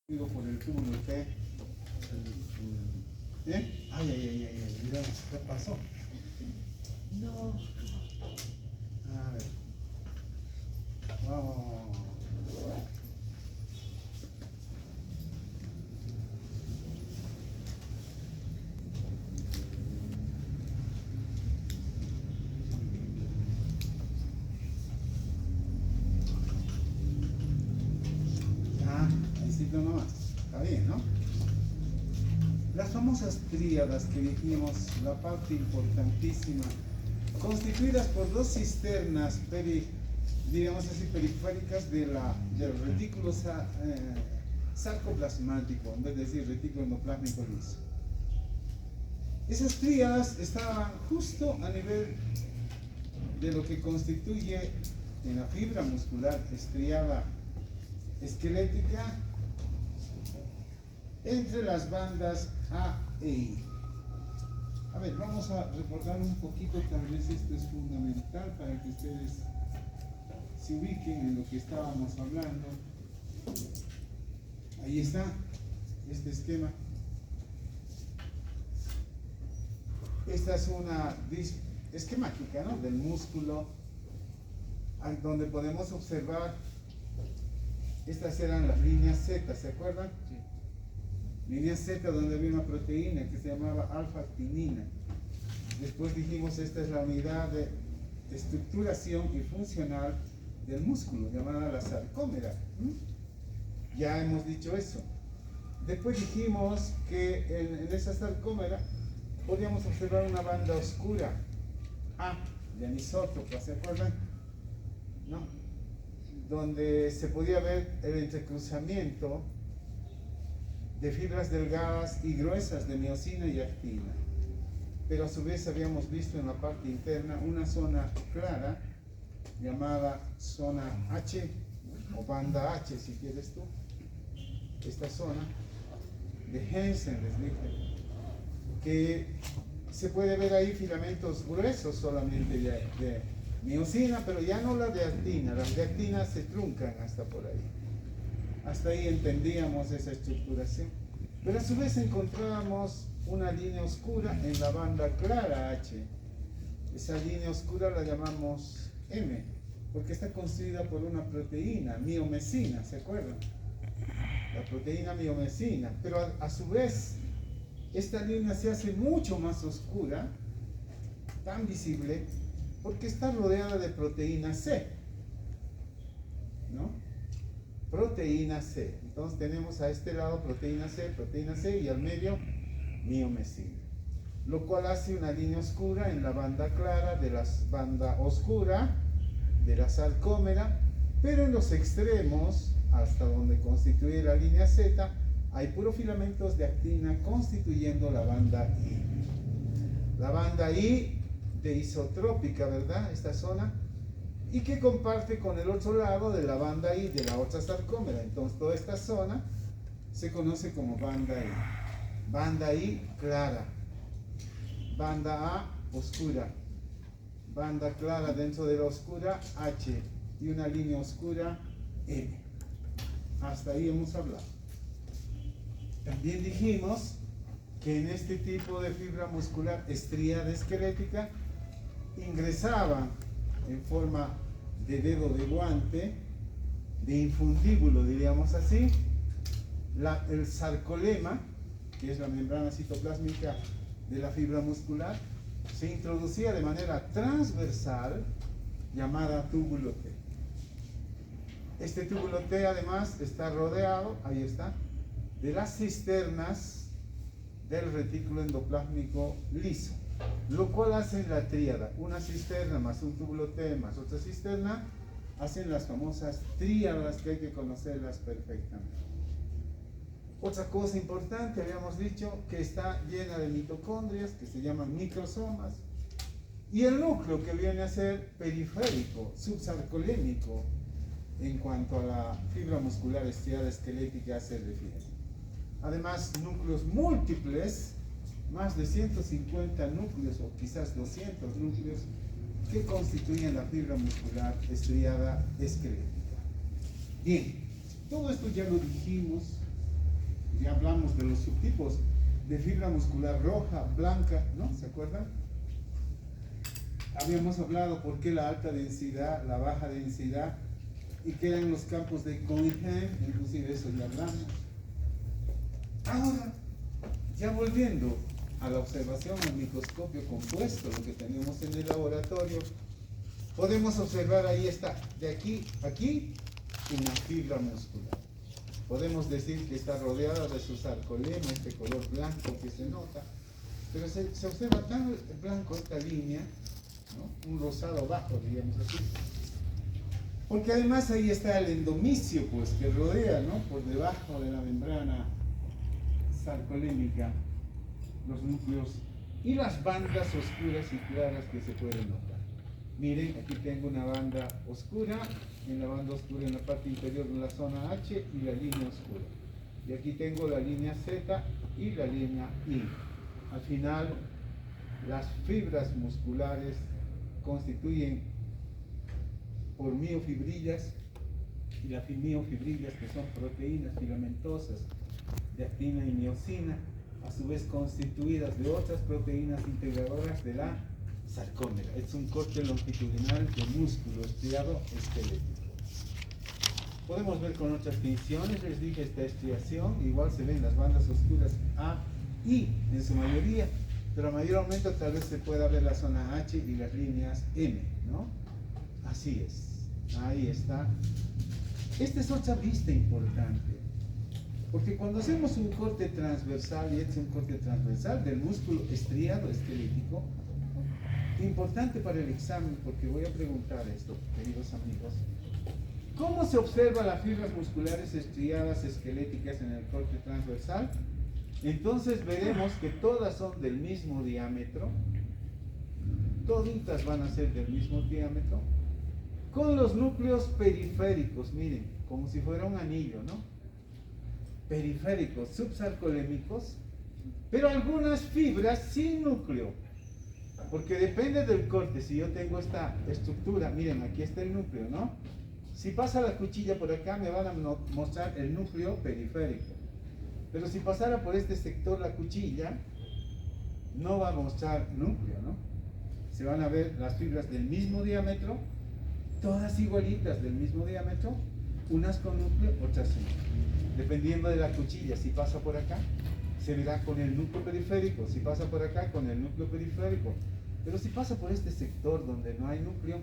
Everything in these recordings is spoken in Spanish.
Por el túmulo T. Ay, mira, ¿qué pasó? No. A ver. Vamos. Principio nomás. Está bien, ¿no? Las famosas tríadas que dijimos, la parte importantísima, constituidas por dos cisternas digamos así, periféricas del retículo sarcoplasmático, en vez de decir retículo endoplásmico liso. Esas tríadas estaban justo a nivel de lo que constituye en la fibra muscular estriada esquelética entre las bandas A e I. A ver, vamos a recordar un poquito, tal vez esto es fundamental para que ustedes se ubiquen en lo que estábamos hablando. Ahí está, este esquema. Esta es una esquemática, ¿no?, del músculo, donde podemos observar, estas eran las líneas Z, ¿se acuerdan? Sí. Línea Z, donde había una proteína que se llamaba alfa-actinina. Después dijimos, esta es la unidad de estructuración y funcional del músculo, llamada la sarcómera. Ya hemos dicho eso. Después dijimos que en esa sarcómera podíamos observar una banda oscura, de anisótropa, ¿se acuerdan? ¿No? Donde se podía ver el entrecruzamiento de fibras delgadas y gruesas de miosina y actina. Pero a su vez habíamos visto en la parte interna una zona clara llamada zona H o banda H, si quieres tú. Esta zona de Hensen, les dije, que se puede ver ahí filamentos gruesos solamente de miosina, pero ya no las de actina. Las de actina se truncan hasta por ahí. Hasta ahí entendíamos esa estructuración. Pero a su vez encontrábamos una línea oscura en la banda clara H. Esa línea oscura la llamamos M, porque está construida por una proteína, miomesina, ¿se acuerdan? La proteína miomesina. Pero a su vez, esta línea se hace mucho más oscura, tan visible, porque está rodeada de proteína C, ¿no? Proteína C. Entonces tenemos a este lado proteína C y al medio miomesina, lo cual hace una línea oscura en la banda clara de la banda oscura de la sarcómera, pero en los extremos, hasta donde constituye la línea Z, hay puros filamentos de actina constituyendo la banda I. La banda I de isotrópica, ¿verdad? Esta zona, y que comparte con el otro lado de la banda I de la otra sarcómera. Entonces toda esta zona se conoce como banda I. Banda I clara, banda A oscura, banda clara dentro de la oscura H y una línea oscura M. Hasta ahí hemos hablado. También dijimos que en este tipo de fibra muscular estriada esquelética ingresaban en forma de dedo de guante, de infundíbulo, diríamos así, el sarcolema, que es la membrana citoplásmica de la fibra muscular, se introducía de manera transversal, llamada túbulo T. Este túbulo T además está rodeado, ahí está, de las cisternas del retículo endoplásmico liso, lo cual hace la tríada. Una cisterna más un túbulo T más otra cisterna hacen las famosas tríadas, que hay que conocerlas perfectamente. Otra cosa importante, habíamos dicho que está llena de mitocondrias que se llaman microsomas, y el núcleo, que viene a ser periférico, subsarcolémico, en cuanto a la fibra muscular estriada esquelética se refiere. Además, núcleos múltiples, más de 150 núcleos o quizás 200 núcleos que constituyen la fibra muscular estriada esquelética. Bien, todo esto ya lo dijimos de los subtipos de fibra muscular roja, blanca, ¿no? ¿Se acuerdan? Habíamos hablado por qué la alta densidad, la baja densidad, y que eran los campos de Cohen, inclusive eso ya hablamos. Ahora, ya volviendo a la observación al microscopio compuesto, lo que tenemos en el laboratorio, podemos observar, ahí está, de aquí a aquí, una fibra muscular. Podemos decir que está rodeada de su sarcolema, este color blanco que se nota, pero se observa tan blanco esta línea, ¿no? Un rosado bajo, diríamos así, porque además ahí está el endomicio, pues, que rodea, ¿no? Por debajo de la membrana sarcolémica, los núcleos y las bandas oscuras y claras que se pueden notar. Miren, aquí tengo una banda oscura, en la banda oscura en la parte inferior de la zona H y la línea oscura. Y aquí tengo la línea Z y la línea I. Al final, las fibras musculares constituyen por miofibrillas, y las miofibrillas, que son proteínas filamentosas de actina y miosina, a su vez constituidas de otras proteínas integradoras de la sarcómera. Es un corte longitudinal de músculo estriado esquelético. Podemos ver con otras tinciones, les dije, esta estriación, igual se ven las bandas oscuras A y en su mayoría, pero mayormente tal vez se pueda ver la zona H y las líneas M, ¿no? Así es, ahí está. Esta es otra vista importante, porque cuando hacemos un corte transversal, y este es un corte transversal del músculo estriado esquelético, importante para el examen, porque voy a preguntar esto, queridos amigos, ¿cómo se observa las fibras musculares estriadas esqueléticas en el corte transversal? Entonces veremos que todas son del mismo diámetro, toditas van a ser del mismo diámetro, con los núcleos periféricos, miren, como si fuera un anillo, ¿no? Periféricos, subsarcolémicos, pero algunas fibras sin núcleo, porque depende del corte. Si yo tengo esta estructura, miren, aquí está el núcleo, ¿no? Si pasa la cuchilla por acá, me van a mostrar el núcleo periférico, pero si pasara por este sector la cuchilla, no va a mostrar núcleo, ¿no? Se van a ver las fibras del mismo diámetro, todas igualitas del mismo diámetro, unas con núcleo, otras sin. Dependiendo de la cuchilla, si pasa por acá, se verá con el núcleo periférico, si pasa por acá, con el núcleo periférico. Pero si pasa por este sector donde no hay núcleo,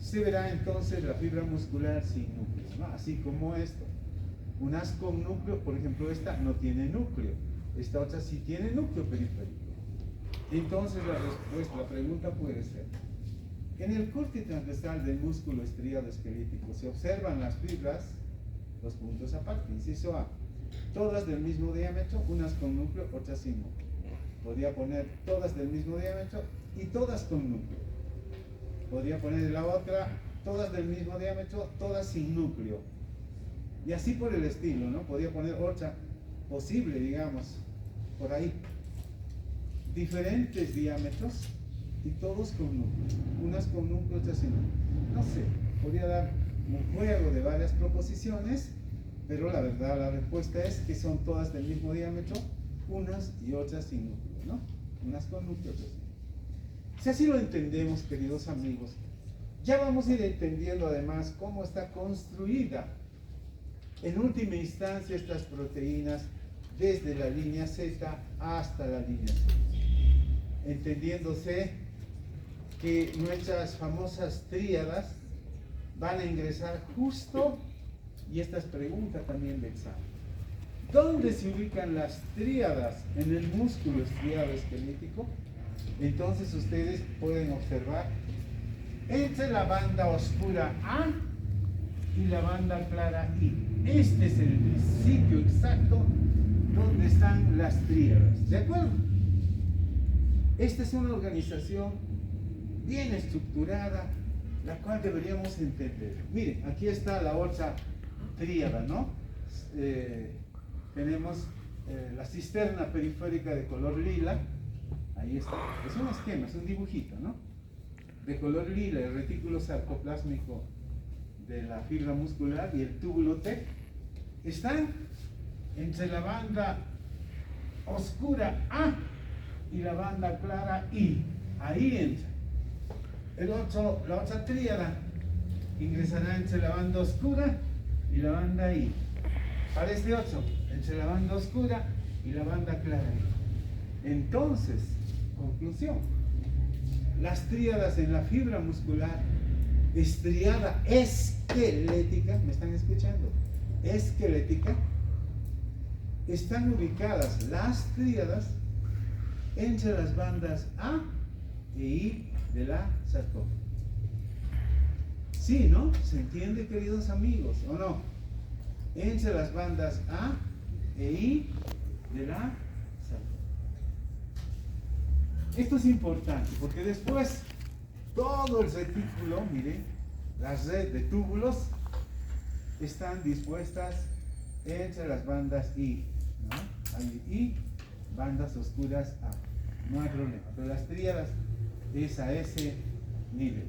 se verá entonces la fibra muscular sin núcleo, ¿no? Así como esto. Unas con núcleo, por ejemplo, esta no tiene núcleo, esta otra sí tiene núcleo periférico. Entonces la respuesta, la pregunta puede ser: en el corte transversal del músculo estriado esquelético se observan las fibras, los puntos aparte, inciso A, todas del mismo diámetro, unas con núcleo, otras sin núcleo. Podría poner todas del mismo diámetro y todas con núcleo. Podría poner la otra, todas del mismo diámetro, todas sin núcleo. Y así por el estilo, ¿no? Podría poner otra posible, digamos, por ahí. Diferentes diámetros y todos con núcleo. Unas con núcleo, otras sin núcleo. No sé, podría dar un juego de varias proposiciones, pero la verdad, la respuesta es que son todas del mismo diámetro, unas y otras sin núcleo, ¿no? Unas con núcleo, otras sin núcleo. Si así lo entendemos, queridos amigos, ya vamos a ir entendiendo además cómo está construida en última instancia estas proteínas desde la línea Z hasta la línea Z. Entendiéndose que nuestras famosas tríadas van a ingresar justo, y esta es pregunta también de examen, ¿dónde se ubican las tríadas en el músculo estriado esquelético? Entonces ustedes pueden observar entre la banda oscura A y la banda clara I. Este es el sitio exacto donde están las tríadas, ¿de acuerdo? Esta es una organización bien estructurada, la cual deberíamos entender. Miren, aquí está la otra tríada, ¿no? Tenemos la cisterna periférica de color lila, ahí está, es un esquema, es un dibujito, ¿no? De color lila, el retículo sarcoplásmico de la fibra muscular y el túbulo T están entre la banda oscura A y la banda clara I. Ahí entra. La otra tríada ingresará entre la banda oscura y la banda I. Para este 8, entre la banda oscura y la banda clara I. Entonces, conclusión. Las tríadas en la fibra muscular, estriada esquelética, ¿me están escuchando? Esquelética, están ubicadas las tríadas entre las bandas A e I de la sarcómera. Sí, ¿no? ¿Se entiende, queridos amigos, o no? Entre las bandas A e I de la sarcómera. Esto es importante porque después todo el retículo, miren, la red de túbulos están dispuestas entre las bandas I, ¿no? Hay I, bandas oscuras A, no hay problema, pero las tríadas es a ese nivel.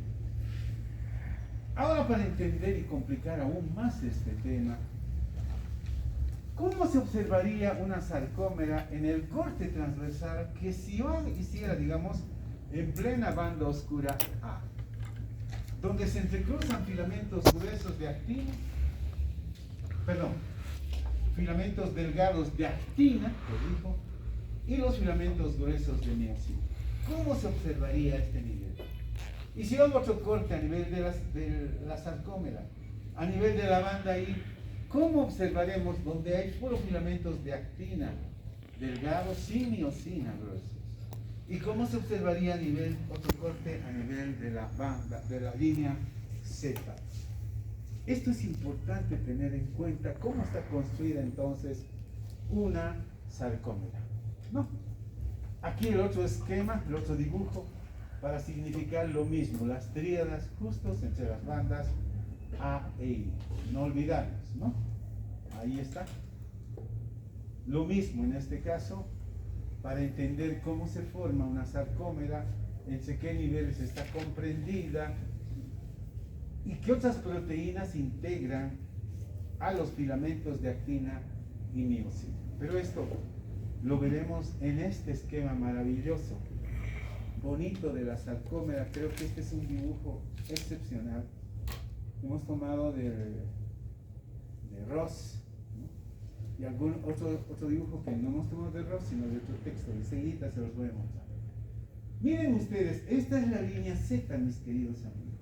Ahora, para entender y complicar aún más este tema, ¿cómo se observaría una sarcómera en el corte transversal que si yo hiciera, digamos, en plena banda oscura A, donde se entrecruzan filamentos gruesos de actina, filamentos delgados de actina, corrijo, y los filamentos gruesos de miosina? ¿Cómo se observaría este nivel? Y si hago otro corte a nivel de la sarcómera, a nivel de la banda I, ¿cómo observaremos donde hay puros filamentos de actina delgados sin miosina gruesos? ¿Y cómo se observaría a nivel, otro corte a nivel de la banda, de la línea Z? Esto es importante tener en cuenta cómo está construida entonces una sarcómera, ¿no? Aquí el otro esquema, el otro dibujo, para significar lo mismo, las tríadas justos entre las bandas A e I. No olvidarnos, ¿no? Ahí está. Lo mismo en este caso, para entender cómo se forma una sarcómera, entre qué niveles está comprendida y qué otras proteínas integran a los filamentos de actina y miosina. Pero esto lo veremos en este esquema maravilloso, bonito de la sarcómera. Creo que este es un dibujo excepcional. Hemos tomado de Ross, ¿no? Y algún otro dibujo que no hemos tomado de Ross, sino de otro texto. Enseguida se los voy a mostrar. Miren ustedes, esta es la línea Z, mis queridos amigos.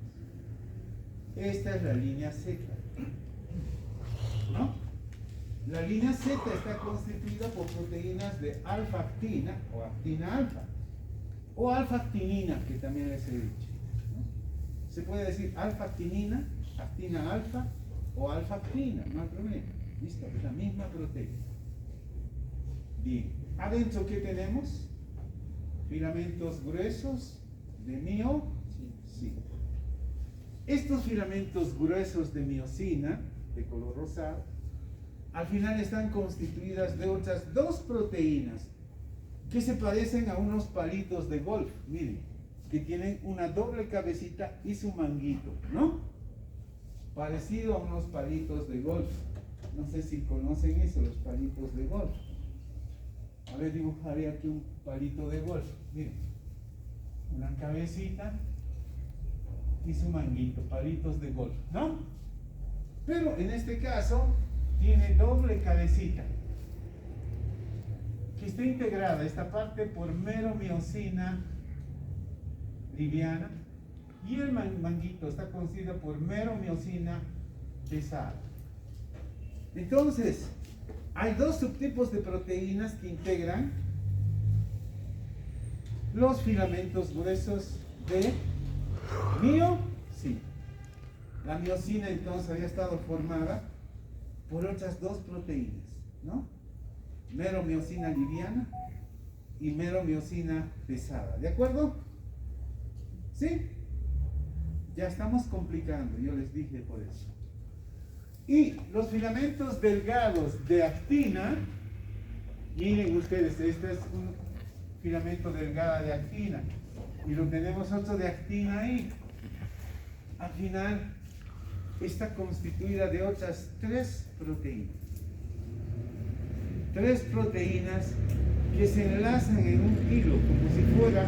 Esta es la línea Z, ¿no? La línea Z está constituida por proteínas de alfa-actina o actina-alfa, o alfa-actinina, que también les he dicho, ¿no? Se puede decir alfa-actinina, actina-alfa o alfa-actina, no hay problema. ¿Listo? Es la misma proteína. Bien, adentro, ¿qué tenemos? Filamentos gruesos de miosina. Estos filamentos gruesos de miosina, de color rosado, al final están constituidas de otras dos proteínas que se parecen a unos palitos de golf, miren, que tienen una doble cabecita y su manguito, ¿no? Parecido a unos palitos de golf. No sé si conocen eso, los palitos de golf. A ver, dibujaré aquí un palito de golf. Miren, una cabecita y su manguito, palitos de golf, ¿no? Pero en este caso tiene doble cabecita, que está integrada esta parte por meromiosina liviana, y el manguito está constituido por meromiosina pesada. Entonces, hay dos subtipos de proteínas que integran los filamentos gruesos de miosina. La miosina entonces había estado formada por otras dos proteínas, ¿no? Meromiosina liviana y meromiosina pesada, ¿de acuerdo? ¿Sí? Ya estamos complicando, yo les dije por eso. Y los filamentos delgados de actina, miren ustedes, este es un filamento delgado de actina, y lo tenemos otro de actina ahí. Al final está constituida de otras tres proteínas. Tres proteínas que se enlazan en un hilo, como si fuera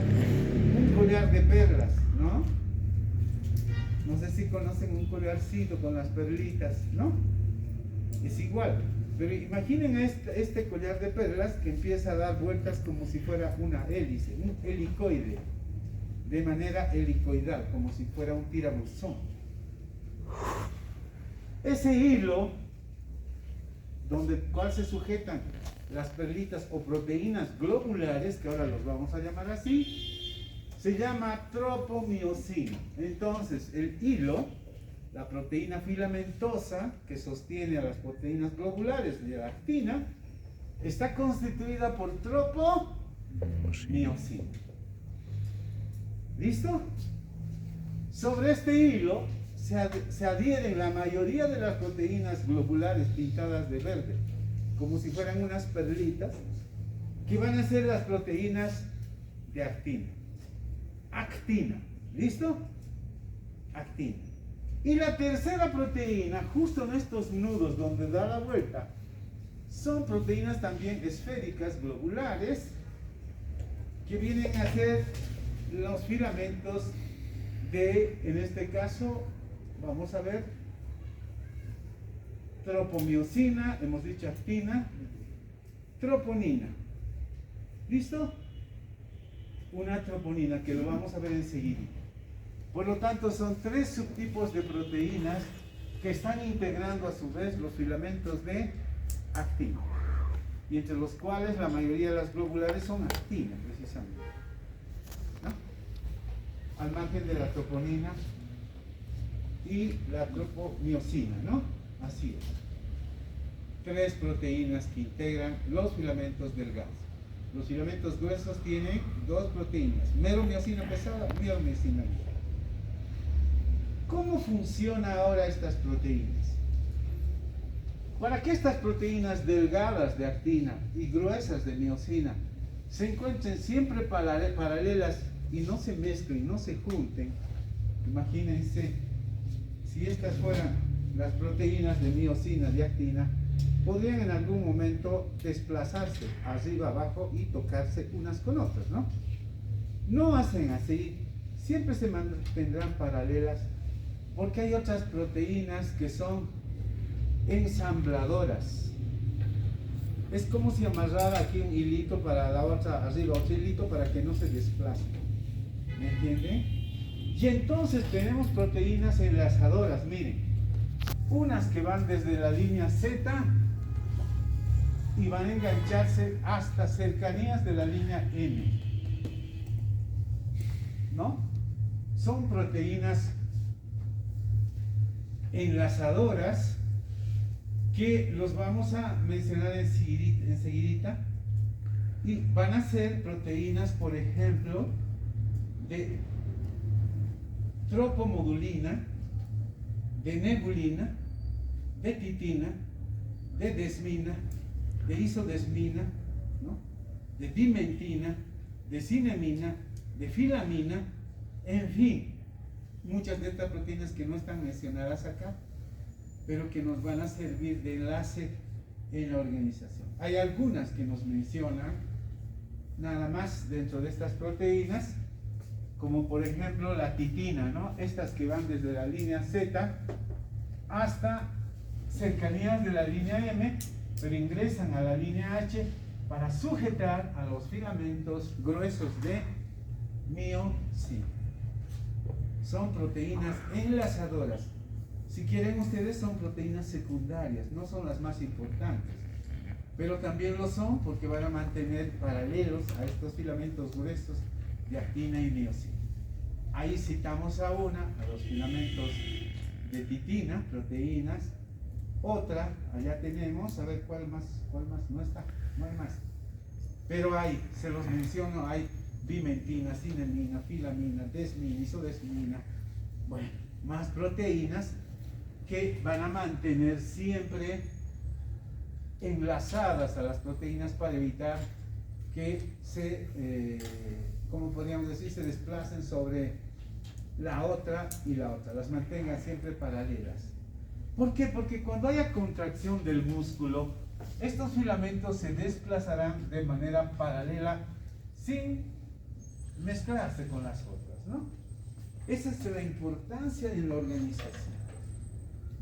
un collar de perlas, ¿no? No sé si conocen un collarcito con las perlitas, ¿no? Es igual. Pero imaginen este collar de perlas que empieza a dar vueltas como si fuera una hélice, un helicoide, de manera helicoidal, como si fuera un tirabuzón. Ese hilo, cual se sujetan las perlitas o proteínas globulares, que ahora los vamos a llamar así, se llama tropomiosina. Entonces, el hilo, la proteína filamentosa que sostiene a las proteínas globulares de la actina, está constituida por tropomiosina. ¿Listo? Sobre este hilo se adhieren la mayoría de las proteínas globulares pintadas de verde, como si fueran unas perlitas, que van a ser las proteínas de actina. Actina. ¿Listo? Actina. Y la tercera proteína, justo en estos nudos donde da la vuelta, son proteínas también esféricas, globulares, que vienen a ser los filamentos de, en este caso, vamos a ver, tropomiosina, hemos dicho actina, troponina. ¿Listo? Una troponina, que lo vamos a ver enseguida. Por lo tanto, son tres subtipos de proteínas que están integrando a su vez los filamentos de actina, y entre los cuales la mayoría de las globulares son actina, precisamente, ¿no? Al margen de la troponina y la tropomiosina, ¿no? Así es. Tres proteínas que integran los filamentos delgados. Los filamentos gruesos tienen dos proteínas, meromiosina pesada y meromiosina ligera. ¿Cómo funcionan ahora estas proteínas? Para que estas proteínas delgadas de actina y gruesas de miosina se encuentren siempre paralelas y no se mezclen, no se junten, imagínense, si estas fueran las proteínas de miosina, de actina, podrían en algún momento desplazarse arriba, abajo y tocarse unas con otras, ¿no? No hacen así, siempre se mantendrán paralelas, porque hay otras proteínas que son ensambladoras. Es como si amarrara aquí un hilito para la otra, arriba otro hilito para que no se desplace. ¿Me entienden? Y entonces tenemos proteínas enlazadoras, miren. Unas que van desde la línea Z y van a engancharse hasta cercanías de la línea M. ¿No? Son proteínas enlazadoras que los vamos a mencionar enseguidita, y van a ser proteínas, por ejemplo, de tropomodulina, de nebulina, de titina, de desmina, de isodesmina, ¿no? De dimentina, de cinemina, de filamina, en fin, muchas de estas proteínas que no están mencionadas acá, pero que nos van a servir de enlace en la organización. Hay algunas que nos mencionan nada más dentro de estas proteínas, como por ejemplo la titina, ¿no? Estas que van desde la línea Z hasta cercanías de la línea M, pero ingresan a la línea H para sujetar a los filamentos gruesos de miosina. Son proteínas enlazadoras. Si quieren ustedes, son proteínas secundarias, no son las más importantes, pero también lo son porque van a mantener paralelos a estos filamentos gruesos de actina y miosina. Ahí citamos a los filamentos de titina, proteínas. Otra, allá tenemos, a ver cuál más, no está, no hay más. Pero hay, se los menciono, hay dimentina, cinemina, filamina, desmina, isodesmina, bueno, más proteínas que van a mantener siempre enlazadas a las proteínas para evitar que como podríamos decir, se desplacen sobre la otra y la otra, las mantengan siempre paralelas. ¿Por qué? Porque cuando haya contracción del músculo, estos filamentos se desplazarán de manera paralela sin mezclarse con las otras, ¿no? Esa es la importancia de la organización.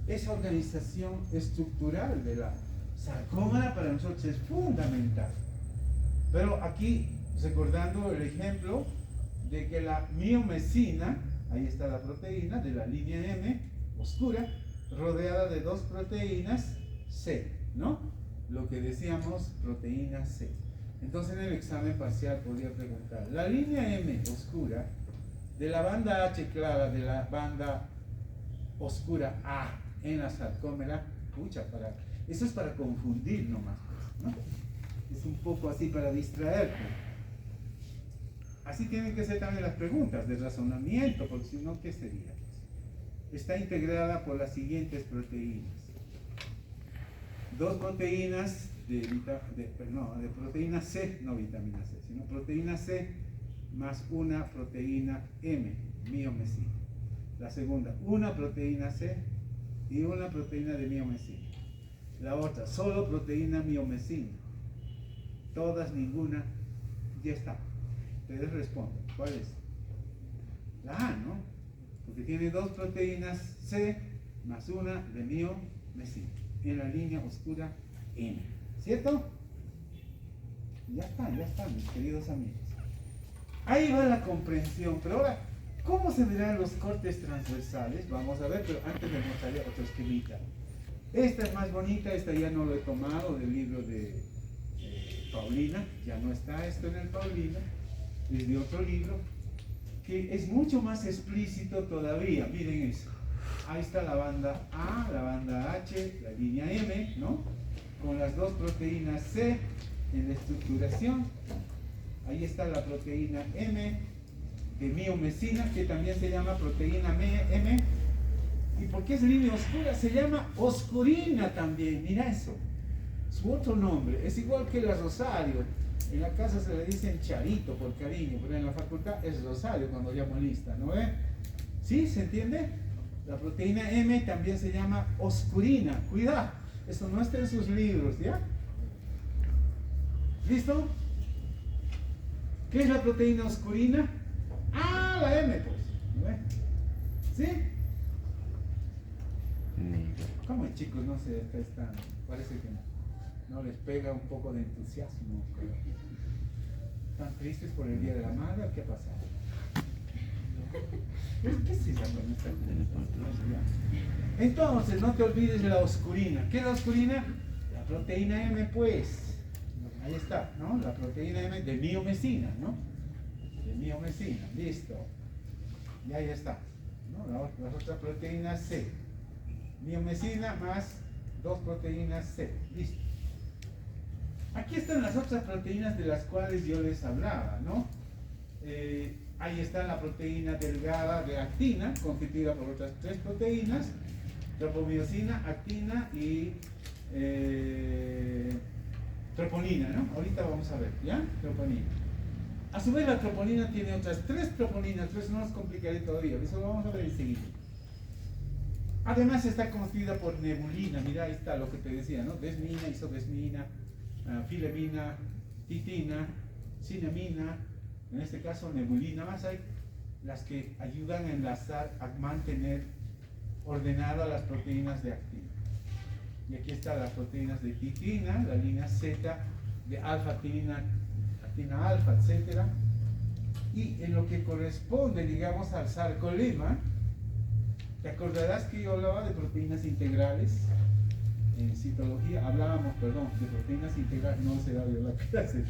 Esa organización estructural de la sarcómera para nosotros es fundamental. Pero aquí, recordando el ejemplo de que la miomesina, ahí está la proteína de la línea M oscura, rodeada de dos proteínas C, ¿no? Lo que decíamos, proteína C. Entonces en el examen parcial podría preguntar, la línea M oscura de la banda H clara de la banda oscura A en la sarcómera, pucha, eso es para confundir nomás, ¿no? Es un poco así para distraerte. Así tienen que ser también las preguntas de razonamiento, porque si no, ¿qué sería? Está integrada por las siguientes proteínas. Dos proteínas de proteína C, no vitamina C, sino proteína C más una proteína M, miomesina. La segunda, una proteína C y una proteína de miomesina. La otra, solo proteína miomesina. Todas, ninguna, ya está. Ustedes responden, ¿cuál es? La A, ¿no? Porque tiene dos proteínas C más una de miomesina en la línea oscura M, ¿cierto? Ya están, mis queridos amigos. Ahí va la comprensión, pero ahora, ¿cómo se verán los cortes transversales? Vamos a ver, pero antes les mostraré otro esquemita. Esta es más bonita, esta ya no lo he tomado del libro de Paulina, ya no está esto en el Paulina, es de otro libro, que es mucho más explícito todavía. Miren eso. Ahí está la banda A, la banda H, la línea M, ¿no? Con las dos proteínas C en la estructuración. Ahí está la proteína M de miomesina, que también se llama proteína M. ¿Y por qué es línea oscura? Se llama oscurina también, mira eso. Su otro nombre, es igual que la Rosario. En la casa se le dicen Charito por cariño, pero en la facultad es Rosario cuando llamo lista, ¿no ve? ¿Sí? ¿Se entiende? La proteína M también se llama oscurina. Cuidado, eso no está en sus libros, ¿ya? ¿Listo? ¿Qué es la proteína oscurina? Ah, la M, pues. ¿No ve? ¿Sí? ¿Cómo hay chicos? No sé, acá están. Parece que no les pega un poco de entusiasmo. ¿Están tristes por el Día de la Madre? ¿Qué ha pasado? ¿Qué se llama esta cosa? Entonces, no te olvides de la oscurina. ¿Qué es la oscurina? La proteína M, pues. Ahí está, ¿no? La proteína M de miomesina, ¿no? De miomesina, listo. Y ahí está, ¿no? La otra proteína C. Miomesina más dos proteínas C, listo. Aquí están las otras proteínas de las cuales yo les hablaba, ¿no? Ahí está la proteína delgada de actina, constituida por otras tres proteínas, tropomiosina, actina y troponina, ¿no? Ahorita vamos a ver, ¿ya? Troponina. A su vez la troponina tiene otras tres troponinas, no las complicaré todavía, eso lo vamos a ver enseguida. Además está constituida por nebulina, mira, ahí está lo que te decía, ¿no? Desmina, isobesmina, filemina, titina, cinemina, en este caso nebulina, más hay las que ayudan a enlazar, a mantener ordenadas las proteínas de actina. Y aquí están las proteínas de titina, la línea Z, de alfa-actina, actina-alfa, etc. Y en lo que corresponde, digamos, al sarcolema, ¿te acordarás que yo hablaba de proteínas integrales? En citología hablábamos, de proteínas integrales, no se da de la clase,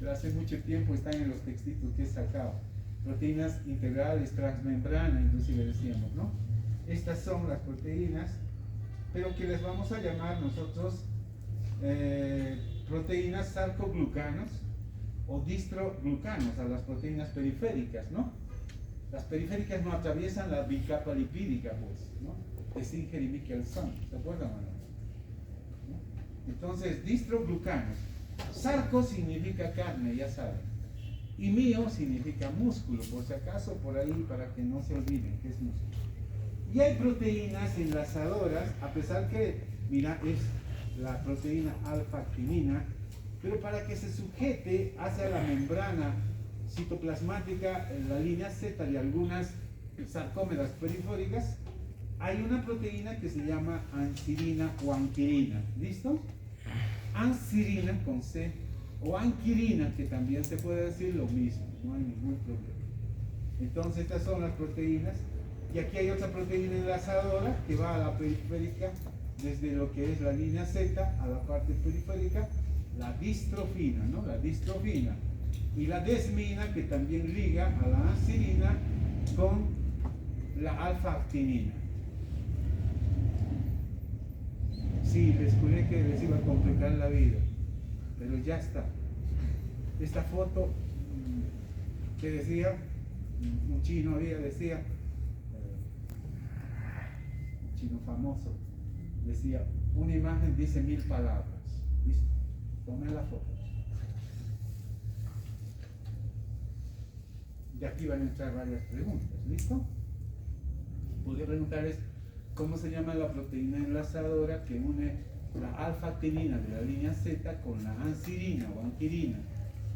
pero hace mucho tiempo están en los textitos que he sacado. Proteínas integrales, transmembrana, inclusive decíamos, ¿no? Estas son las proteínas, pero que les vamos a llamar nosotros proteínas sarcoglucanos o distroglucanos, a las proteínas periféricas, ¿no? Las periféricas no atraviesan la bicapa lipídica, pues, ¿no? De Singer y Michelson, ¿se acuerdan o no? Entonces, distroglucanos. Sarco significa carne, ya saben. Y mio significa músculo, por si acaso, por ahí, para que no se olviden que es músculo. Y hay proteínas enlazadoras, a pesar que, mira, es la proteína alfa-actinina, pero para que se sujete hacia la membrana citoplasmática en la línea Z de algunas sarcómeras periféricas, hay una proteína que se llama anserina o anquirina. ¿Listo? Anserina con C o anquirina, que también se puede decir lo mismo, no hay ningún problema. Entonces estas son las proteínas, y aquí hay otra proteína enlazadora que va a la periférica desde lo que es la línea Z a la parte periférica, la distrofina, ¿no? La distrofina. Y la desmina, que también liga a la anserina con la alfa-actinina. Sí, les juré que les iba a complicar la vida, pero ya está. Esta foto que decía, un chino decía, un chino famoso, decía, una imagen dice 1000 palabras. ¿Listo? Tomen la foto. Y aquí van a entrar varias preguntas. ¿Listo? Podría preguntarles cómo se llama la proteína enlazadora que une la alfa-actinina de la línea Z con la anserina o anquirina,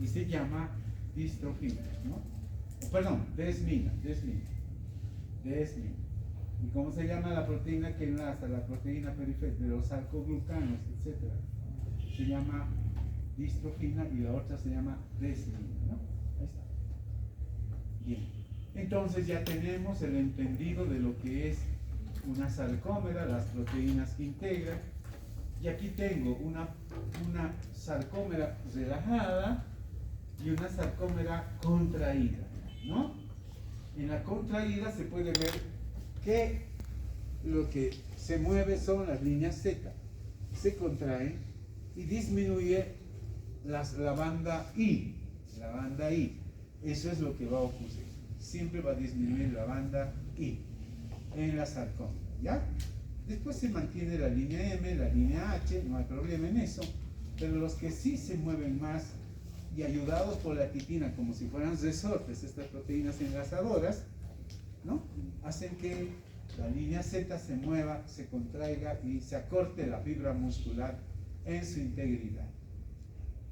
y se llama distrofina, ¿no? Perdón, desmina. ¿Y cómo se llama la proteína que enlaza la proteína periférica de los sarcoglucanos, etcétera? Se llama distrofina, y la otra se llama desmina, ¿no? Ahí está. Bien, entonces ya tenemos el entendido de lo que es una sarcómera, las proteínas que integran, y aquí tengo una sarcómera relajada y una sarcómera contraída, ¿no? En la contraída se puede ver que lo que se mueve son las líneas Z, se contraen y disminuye la banda I, eso es lo que va a ocurrir, siempre va a disminuir la banda I en la sarcómera, ¿ya? Después se mantiene la línea M, la línea H, no hay problema en eso, pero los que sí se mueven más y ayudados por la quitina, como si fueran resortes, estas proteínas enlazadoras, ¿no? Hacen que la línea Z se mueva, se contraiga y se acorte la fibra muscular en su integridad.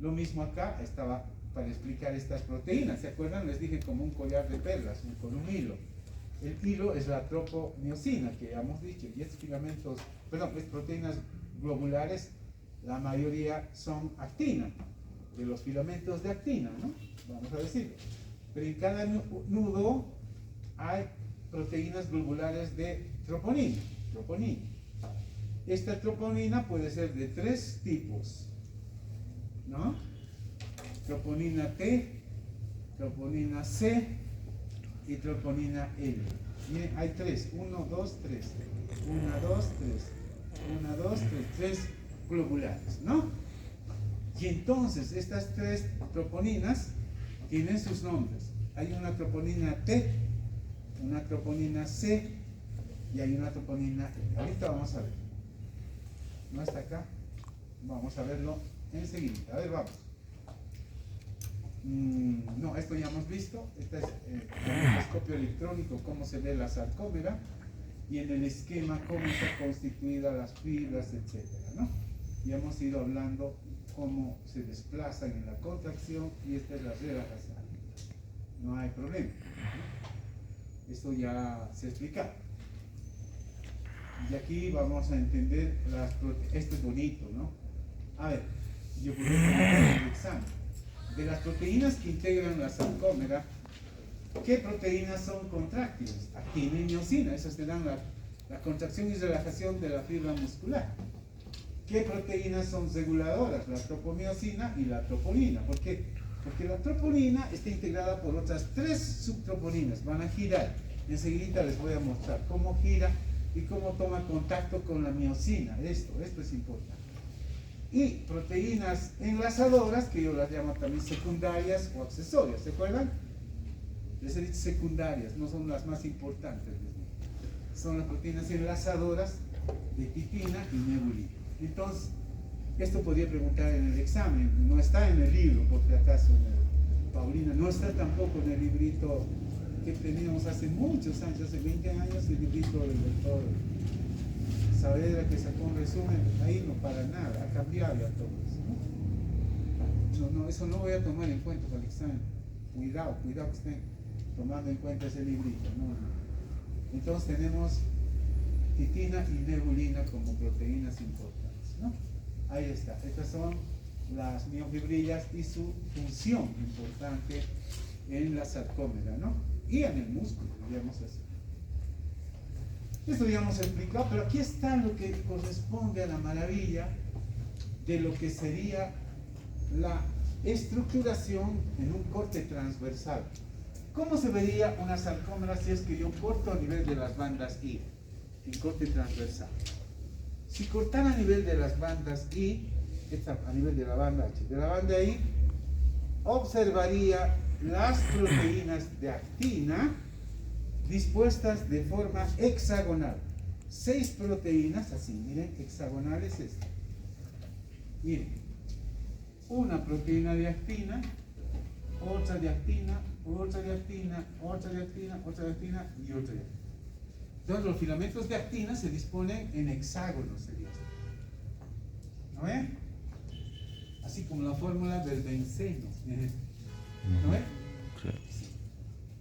Lo mismo acá estaba para explicar estas proteínas. ¿Se acuerdan? Les dije como un collar de perlas, con un hilo. El hilo es la tropomiosina, que ya hemos dicho, y estos filamentos, perdón, estas proteínas globulares, la mayoría son actina, de los filamentos de actina, ¿no? Vamos a decirlo. Pero en cada nudo hay proteínas globulares de troponina. Esta troponina puede ser de 3 tipos, ¿no? Troponina T, troponina C y troponina L. Miren, hay 3, 1, 2, 3, 1, 2, 3 globulares, ¿no? Y entonces estas 3 troponinas tienen sus nombres. Hay una troponina T, una troponina C y hay una troponina L. Ahorita vamos a ver. ¿No está acá? Vamos a verlo enseguida. A ver, vamos. No, esto ya hemos visto. Este es el microscopio electrónico, cómo se ve la sarcómera, y en el esquema cómo está constituida las fibras, etcétera, ¿no? Y hemos ido hablando cómo se desplazan en la contracción, y esta es la relajación. No hay problema. Esto ya se explica. Y aquí vamos a entender esto es bonito, ¿no? A ver, yo voy a poner el examen. De las proteínas que integran la sarcómera, ¿qué proteínas son contráctiles? Actina y miosina, esas te dan la contracción y relajación de la fibra muscular. ¿Qué proteínas son reguladoras? La tropomiosina y la troponina. ¿Por qué? Porque la troponina está integrada por otras 3 subtroponinas, van a girar. Enseguida les voy a mostrar cómo gira y cómo toma contacto con la miosina. Esto es importante. Y proteínas enlazadoras, que yo las llamo también secundarias o accesorias, ¿se acuerdan? Les he dicho secundarias, no son las más importantes. Son las proteínas enlazadoras de titina y nebulina. Entonces, esto podría preguntar en el examen, no está en el libro, por si acaso, Paulina, no está tampoco en el librito que teníamos hace muchos años, hace 20 años, el librito del doctor Saavedra que sacó un resumen, ahí no para nada, ha cambiado ya todo eso, ¿no? No, eso no voy a tomar en cuenta para el examen. Cuidado que estén tomando en cuenta ese librito, no. Entonces tenemos titina y nebulina como proteínas importantes, ¿no? Ahí está, estas son las miofibrillas y su función importante en la sarcómera, ¿no? Y en el músculo, digamos así. Esto ya hemos explicado, pero aquí está lo que corresponde a la maravilla de lo que sería la estructuración en un corte transversal. ¿Cómo se vería una sarcómera si es que yo corto a nivel de las bandas I, en corte transversal? Si cortara a nivel de las bandas I, esta a nivel de la banda H, de la banda I, observaría las proteínas de actina dispuestas de forma hexagonal. 6 proteínas, así, miren, hexagonales esta. Miren, una proteína de actina, otra de actina, otra de actina, otra de actina, otra de actina y otra de actina. Entonces los filamentos de actina se disponen en hexágonos, sería esto. ¿No ven? Así como la fórmula del benceno. ¿No ven? Sí.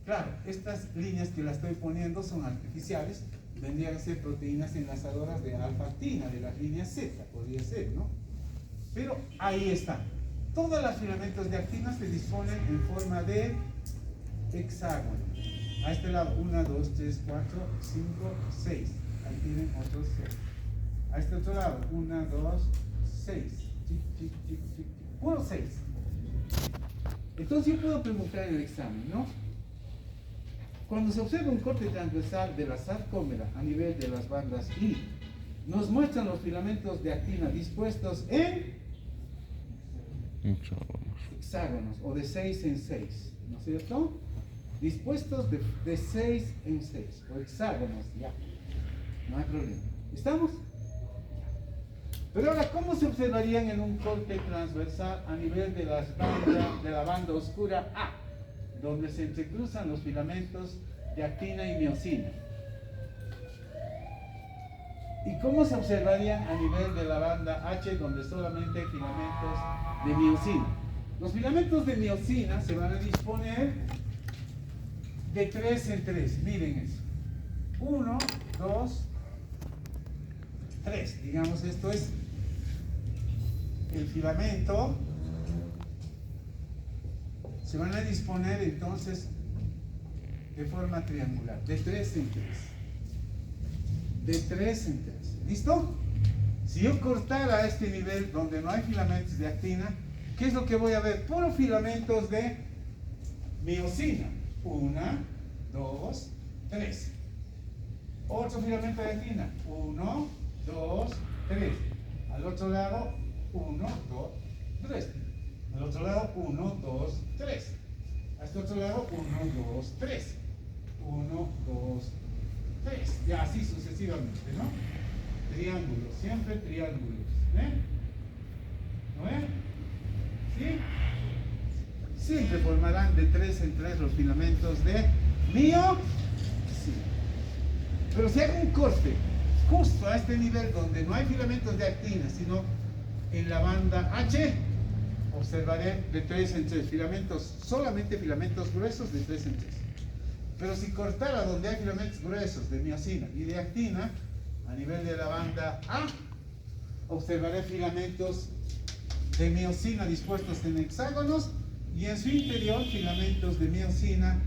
Claro, estas líneas que las estoy poniendo son artificiales, vendrían a ser proteínas enlazadoras de alfa-actina, de las líneas Z, podría ser, ¿no? Pero ahí están. Todos los filamentos de actina se disponen en forma de hexágono. A este lado, 1, 2, 3, 4, 5, 6. Ahí tienen otros 6. A este otro lado, 1, 2, 6. Puro 6. Entonces yo puedo preguntar en el examen, ¿no? Cuando se observa un corte transversal de la sarcómera a nivel de las bandas I, nos muestran los filamentos de actina dispuestos en hexágonos o de 6 en 6, ¿no es cierto? Dispuestos de 6 en 6 o hexágonos, ya, no hay problema. ¿Estamos? Pero ahora, ¿cómo se observarían en un corte transversal a nivel de la banda oscura A, donde se entrecruzan los filamentos de actina y miosina? ¿Y cómo se observarían a nivel de la banda H, donde solamente hay filamentos de miosina? Los filamentos de miosina se van a disponer de 3 en 3, miren eso. 1, 2, 3, digamos, esto es el filamento. Se van a disponer entonces de forma triangular, de 3 en 3. De 3 en 3. ¿Listo? Si yo cortara a este nivel donde no hay filamentos de actina, ¿qué es lo que voy a ver? Puros filamentos de miosina. 1, 2, 3. Otro filamento de actina. 1, 2, 3. Al otro lado, 1, 2, 3. Al otro lado, 1, 2, 3. A este otro lado, 1, 2, 3. 1, 2, 3. Y así sucesivamente, ¿no? Triángulos, siempre triángulos. ¿No ven? ¿Sí? Siempre formarán de 3 en 3 los filamentos de miosina. Pero si hago un corte justo a este nivel donde no hay filamentos de actina, sino en la banda H, observaré de 3 en 3 filamentos, solamente filamentos gruesos de 3 en 3. Pero si cortara donde hay filamentos gruesos de miosina y de actina, a nivel de la banda A, observaré filamentos de miosina dispuestos en hexágonos y en su interior filamentos de miosina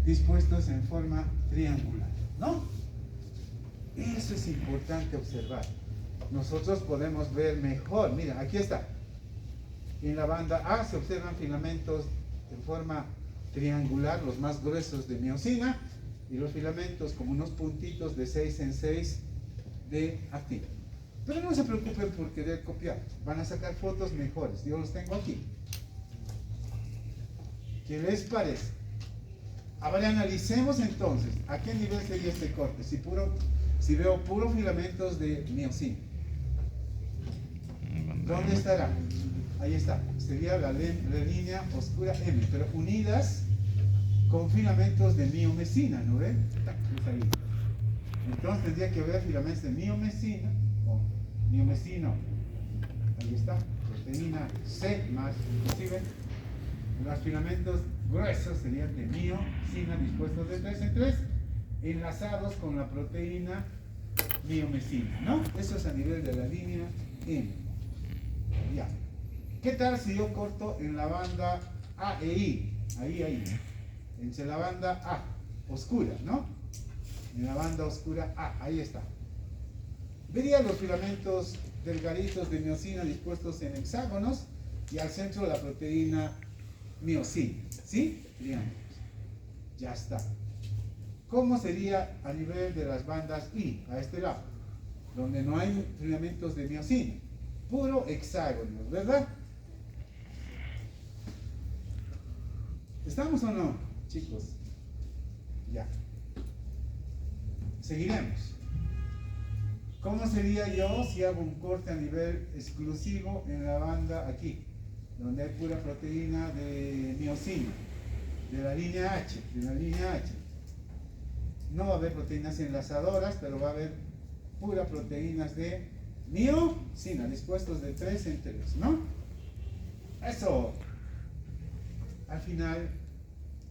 dispuestos en forma triangular, ¿no? Eso es importante observar. Nosotros podemos ver mejor. Mira, aquí está. En la banda A se observan filamentos en forma triangular, los más gruesos de miosina, y los filamentos como unos puntitos de 6 en 6 de actina. Pero no se preocupen por querer copiar. Van a sacar fotos mejores. Yo los tengo aquí. ¿Qué les parece? Ahora analicemos entonces a qué nivel sería este corte. Si veo puros filamentos de miosina, ¿dónde estará? Ahí está. Sería la línea oscura M, pero unidas con filamentos de miomesina, ¿no ven? Es ahí. Entonces tendría que haber filamentos de miomesina o miomesino. Ahí está, proteína C más, inclusive los filamentos gruesos serían de miosina dispuestos de 3 en 3, enlazados con la proteína miomesina, ¿no? Eso es a nivel de la línea M. Ya. ¿Qué tal si yo corto en la banda A e I? Ahí, entre la banda A, oscura, ¿no? En la banda oscura A, ahí está. Vería los filamentos delgaditos de miosina dispuestos en hexágonos y al centro la proteína miosina, ¿sí? Triángulos. Ya está. ¿Cómo sería a nivel de las bandas I, a este lado? Donde no hay filamentos de miosina. Puro hexágono, ¿verdad? ¿Estamos o no, chicos? Ya. Seguiremos. ¿Cómo sería yo si hago un corte a nivel exclusivo en la banda aquí, donde hay pura proteína de miosina, de la línea H, No va a haber proteínas enlazadoras, pero va a haber pura proteínas de miosina, dispuestos de 3 en 3, ¿no? Eso. Al final,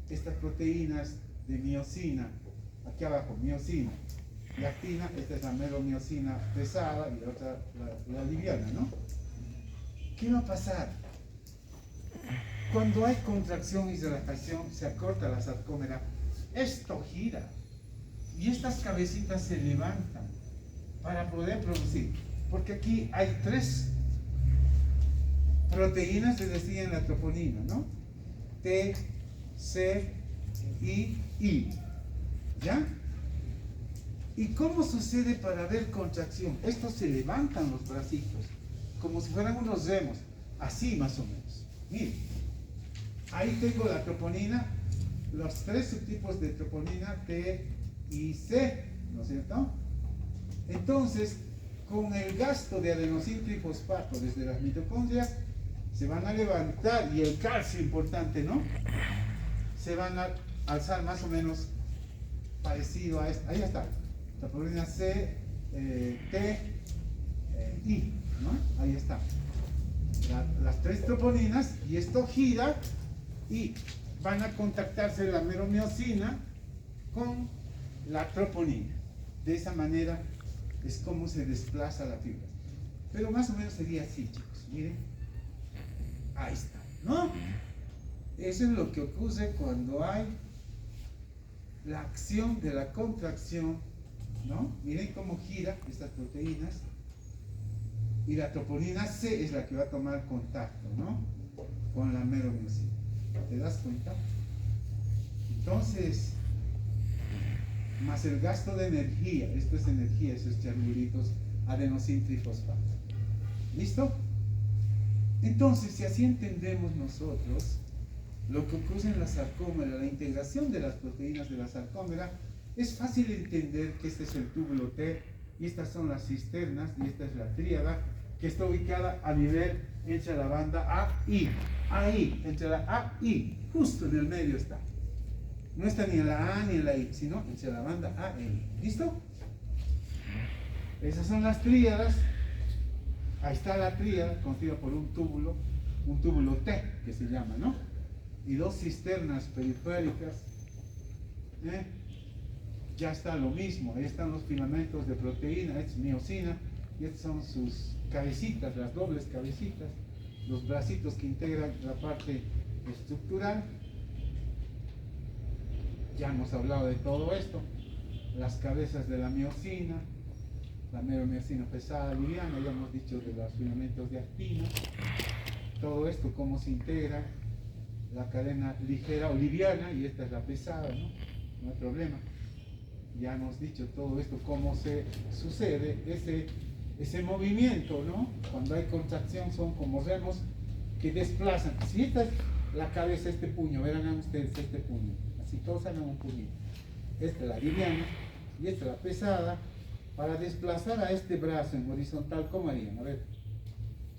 estas proteínas de miosina, aquí abajo, miosina y actina, esta es la meromiosina pesada y la otra la liviana, ¿no? ¿Qué va a pasar? Cuando hay contracción y relajación, se acorta la sarcómera, esto gira y estas cabecitas se levantan para poder producir, porque aquí hay 3 proteínas, se decía en la troponina, ¿no? T, C y I, ¿ya? ¿Y cómo sucede para ver contracción? Estos se levantan los bracitos, como si fueran unos remos, así más o menos. Miren, ahí tengo la troponina, los 3 subtipos de troponina, T y C, ¿no es cierto? Entonces, con el gasto de adenosín trifosfato desde las mitocondrias, se van a levantar, y el calcio importante, ¿no? Se van a alzar más o menos parecido a esto. Ahí está, la proteína C, T, I, ¿no? Ahí está. Las 3 troponinas, y esto gira, y van a contactarse la meromiosina con la troponina. De esa manera es como se desplaza la fibra. Pero más o menos sería así, chicos. Miren. Ahí está, ¿no? Eso es lo que ocurre cuando hay la acción de la contracción, ¿no? Miren cómo gira estas proteínas. Y la troponina C es la que va a tomar contacto, ¿no? Con la meromiosina. ¿Te das cuenta? Entonces, más el gasto de energía, esto es energía, esos triangulitos, adenosín trifosfato. ¿Listo? Entonces, si así entendemos nosotros lo que ocurre en la sarcómera, la integración de las proteínas de la sarcómera, es fácil entender que este es el túbulo T, y estas son las cisternas, y esta es la tríada, que está ubicada a nivel entre la banda A y I. Ahí, entre la A y I, justo en el medio está. No está ni en la A ni en la I, sino entre la banda A e I. ¿Listo? Esas son las tríadas. Ahí está la tríada, constituida por un túbulo T, que se llama, ¿no? Y 2 cisternas periféricas. Ya está lo mismo, ahí están los filamentos de proteína, esta es miosina, y estas son sus cabecitas, las dobles cabecitas, los bracitos que integran la parte estructural. Ya hemos hablado de todo esto, las cabezas de la miosina, la meromiosina pesada, liviana, ya hemos dicho de los filamentos de actina, todo esto cómo se integra, la cadena ligera o liviana, y esta es la pesada, ¿no? No hay problema. Ya hemos dicho todo esto, cómo se sucede ese movimiento, ¿no? Cuando hay contracción son como remos que desplazan. Si esta es la cabeza, este puño, verán ustedes este puño, así todos hagan un puñito. Esta es la liviana y esta es la pesada. Para desplazar a este brazo en horizontal, ¿cómo harían? A ver,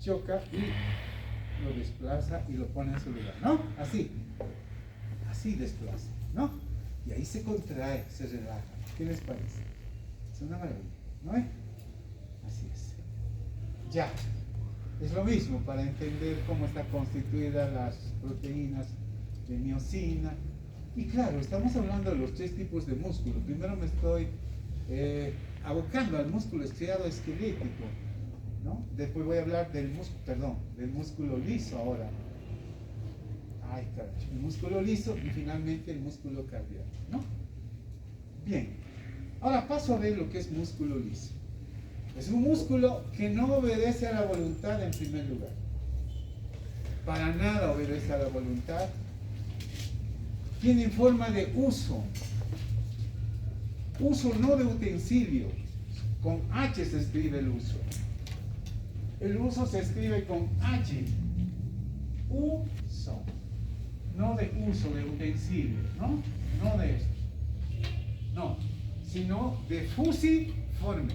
choca y lo desplaza y lo pone en su lugar, ¿no? Así desplaza, ¿no? Y ahí se contrae, se relaja. ¿Qué les parece? Es una maravilla, ¿no es? Así es. Ya. Es lo mismo para entender cómo están constituidas las proteínas de miosina. Y claro, estamos hablando de los tres tipos de músculo. Primero me estoy abocando al músculo estriado esquelético, ¿no? Después voy a hablar del músculo liso ahora. Ay, caray, el músculo liso y finalmente el músculo cardíaco, ¿no? Bien, ahora paso a ver lo que es músculo liso. Es un músculo que no obedece a la voluntad en primer lugar. Para nada obedece a la voluntad. Tiene forma de uso. Uso no de utensilio. Con H se escribe el uso. El uso se escribe con H. Uso. No de uso, de utensilio, ¿no? No de esto. No, sino de fusiforme.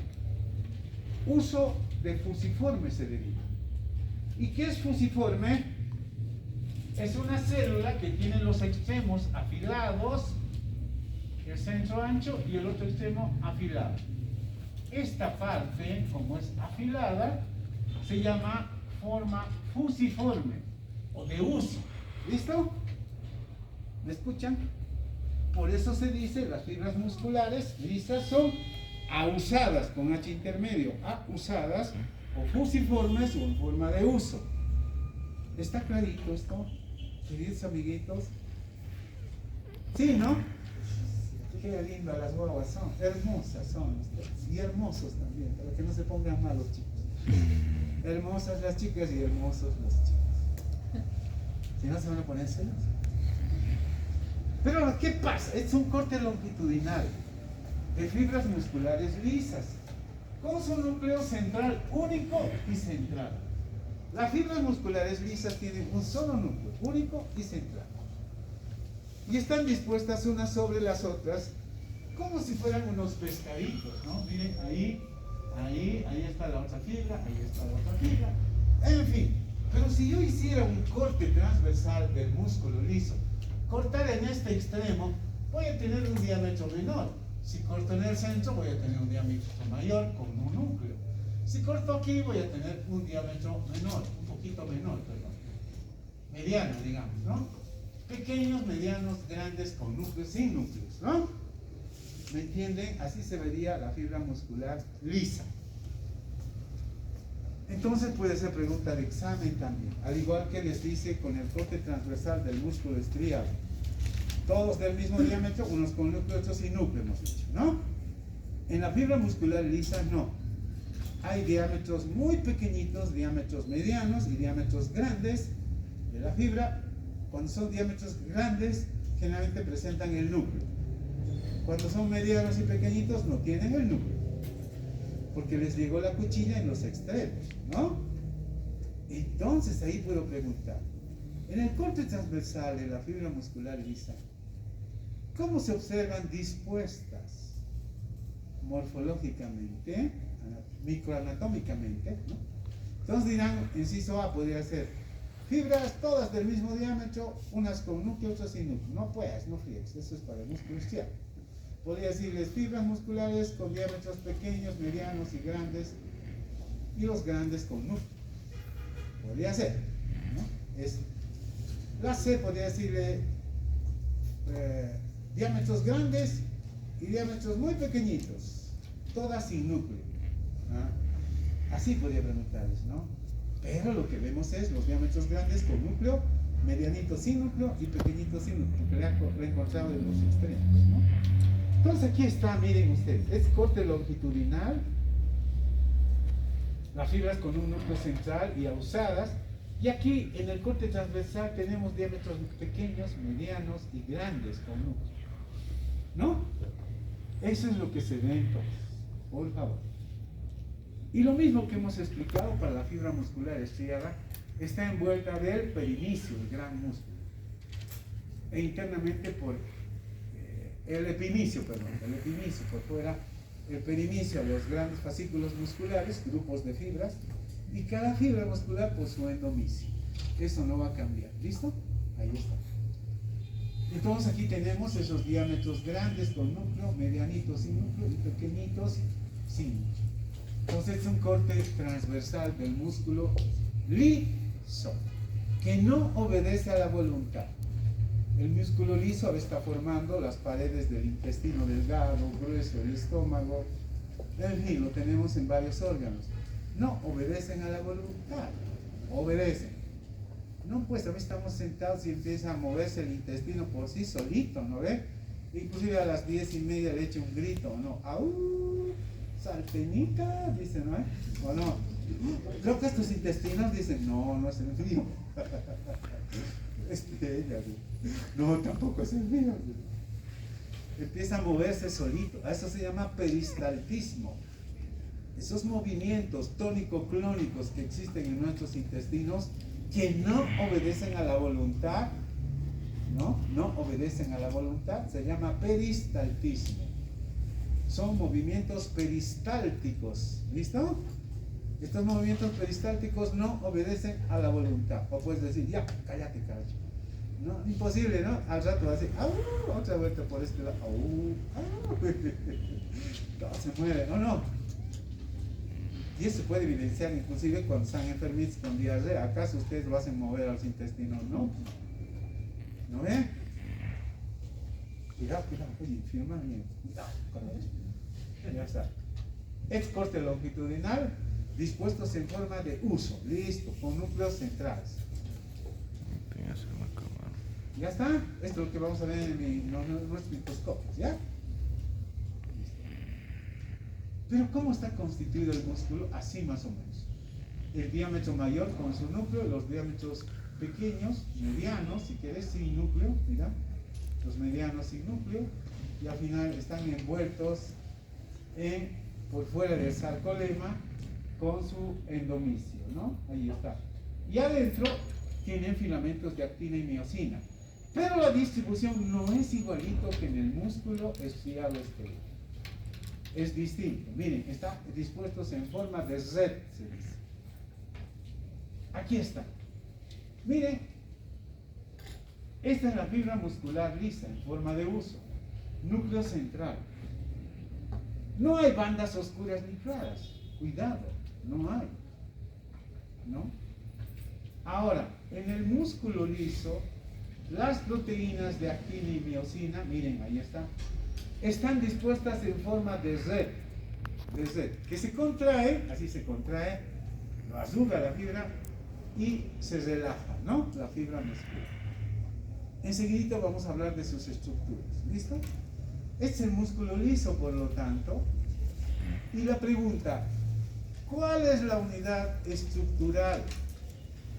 Uso de fusiforme se deriva. ¿Y qué es fusiforme? Es una célula que tiene los extremos afilados, el centro ancho y el otro extremo afilado. Esta parte, como es afilada, se llama forma fusiforme o de uso. ¿Listo? ¿Me escuchan? Por eso se dice las fibras musculares lisas son ausadas con H intermedio, ausadas o fusiformes o en forma de uso. ¿Está clarito esto, queridos amiguitos? Sí, ¿no? Qué lindas las guaguas son, hermosas son ustedes, y hermosos también, para que no se pongan malos chicos. Hermosas las chicas y hermosos los chicos. Si no se van a poner celos. Pero ¿qué pasa? Es un corte longitudinal de fibras musculares lisas con su núcleo central único y central. Las fibras musculares lisas tienen un solo núcleo único y central y están dispuestas unas sobre las otras como si fueran unos pescaditos, ¿no? Miren, ahí está la otra fibra, ahí está la otra fibra, en fin. Pero si yo hiciera un corte transversal del músculo liso, cortar en este extremo, voy a tener un diámetro menor. Si corto en el centro, voy a tener un diámetro mayor con un núcleo. Si corto aquí, voy a tener un diámetro menor, un poquito menor, perdón. Mediano, digamos, ¿no? Pequeños, medianos, grandes, con núcleos, sin núcleos, ¿no? ¿Me entienden? Así se vería la fibra muscular lisa. Entonces puede ser pregunta de examen también, al igual que les dice con el corte transversal del músculo estriado. Todos del mismo diámetro, unos con núcleo, otros sin núcleo, hemos dicho, ¿no? En la fibra muscular lisa no. Hay diámetros muy pequeñitos, diámetros medianos y diámetros grandes de la fibra. Cuando son diámetros grandes, generalmente presentan el núcleo. Cuando son medianos y pequeñitos, no tienen el núcleo, porque les llegó la cuchilla en los extremos, ¿no? Entonces ahí puedo preguntar, en el corte transversal de la fibra muscular lisa, ¿cómo se observan dispuestas morfológicamente, microanatómicamente, ¿no? Entonces dirán, inciso A podría ser fibras todas del mismo diámetro, unas con núcleo, otras sin núcleo. No puedes, no friegues, eso es para el músculo estriado. Podría decirles fibras musculares con diámetros pequeños, medianos y grandes, y los grandes con núcleo. Podría ser, ¿no? La C podría decirle diámetros grandes y diámetros muy pequeñitos, todas sin núcleo. ¿Ah? Así podría preguntarles, ¿no? Pero lo que vemos es los diámetros grandes con núcleo, medianitos sin núcleo y pequeñitos sin núcleo, que lo he encontrado en los extremos, ¿no? Entonces aquí está, miren ustedes, es corte longitudinal, las fibras con un núcleo central y ausadas, y aquí en el corte transversal tenemos diámetros pequeños, medianos y grandes con núcleo, ¿no? Eso es lo que se ve entonces, por favor. Y lo mismo que hemos explicado para la fibra muscular estriada, está envuelta del perinicio, el gran músculo, e internamente por el epinicio por fuera, el perinicio, los grandes fascículos musculares, grupos de fibras, y cada fibra muscular por su endomicio. Eso no va a cambiar, ¿listo? Ahí está. Entonces aquí tenemos esos diámetros grandes con núcleo, medianitos sin núcleo y pequeñitos sin núcleo. Entonces es un corte transversal del músculo liso, que no obedece a la voluntad. El músculo liso está formando las paredes del intestino delgado, grueso, del estómago. En fin, lo tenemos en varios órganos. No obedecen a la voluntad, obedecen. No, pues a veces estamos sentados y empieza a moverse el intestino por sí solito, ¿no ve? Inclusive a las 10:30 le echa un grito, ¿no? ¡Au! Salteñita, dice, ¿no? ¿O no? Creo que estos intestinos dicen, no, no es el mío. Es de ella, no, tampoco es el mío. Empieza a moverse solito. A eso se llama peristaltismo. Esos movimientos tónico-clónicos que existen en nuestros intestinos que no obedecen a la voluntad, no obedecen a la voluntad, se llama peristaltismo. Son movimientos peristálticos, ¿listo? Estos movimientos peristálticos no obedecen a la voluntad. O puedes decir, ya, cállate, carajo. No, imposible, ¿no? Al rato va a decir, otra vuelta por este lado, todo se mueve, no. Y eso se puede evidenciar inclusive cuando están enfermitos con diarrea. ¿Acaso ustedes lo hacen mover a los intestinos? No. ¿No ven? Cuidado, oye, firma bien. Cuidado con eso. Ya está. Es corte longitudinal, dispuestos en forma de uso. Listo, con núcleos centrales. ¿Ya está? Esto es lo que vamos a ver en nuestros microscopios, ¿ya? Pero ¿cómo está constituido el músculo? Así más o menos. El diámetro mayor con su núcleo, los diámetros pequeños, medianos, si quieres, sin núcleo, mira, los medianos sin núcleo, y al final están envueltos por fuera del sarcolema con su endomisio, ¿no? Ahí está. Y adentro tienen filamentos de actina y miosina. Pero la distribución no es igualito que en el músculo estriado esquelético. Es distinto. Miren, están dispuestos en forma de red, se dice. Aquí está. Miren, esta es la fibra muscular lisa en forma de uso. Núcleo central. No hay bandas oscuras ni claras. Cuidado, no hay. ¿No? Ahora, en el músculo liso, las proteínas de actina y miosina, miren, ahí está, están dispuestas en forma de red, que se contrae, así se contrae, lo arruga la fibra y se relaja, ¿no? La fibra muscular. Enseguida vamos a hablar de sus estructuras, ¿listo? Este es el músculo liso, por lo tanto, y la pregunta, ¿cuál es la unidad estructural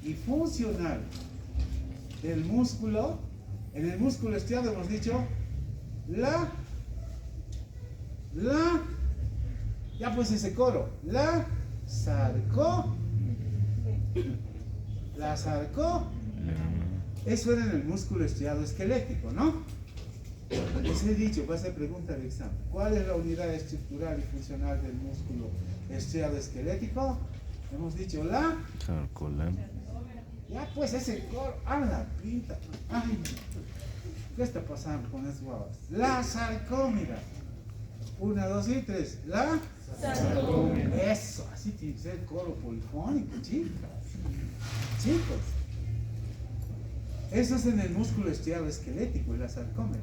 y funcional del músculo? En el músculo estriado hemos dicho ya pues ese coro, eso era en el músculo estriado esquelético, ¿no? Les he dicho, va a ser pregunta de examen. ¿Cuál es la unidad estructural y funcional del músculo estriado esquelético? Hemos dicho sarcolema. Ya pues ese coro, la pinta. Ay, ¿qué está pasando con esas guavas? La sarcómera. 1, 2 y 3. La sarcómera. Eso, así tiene que ser el coro polifónico, chicas. Chicos. Eso es en el músculo estriado esquelético y la sarcómera.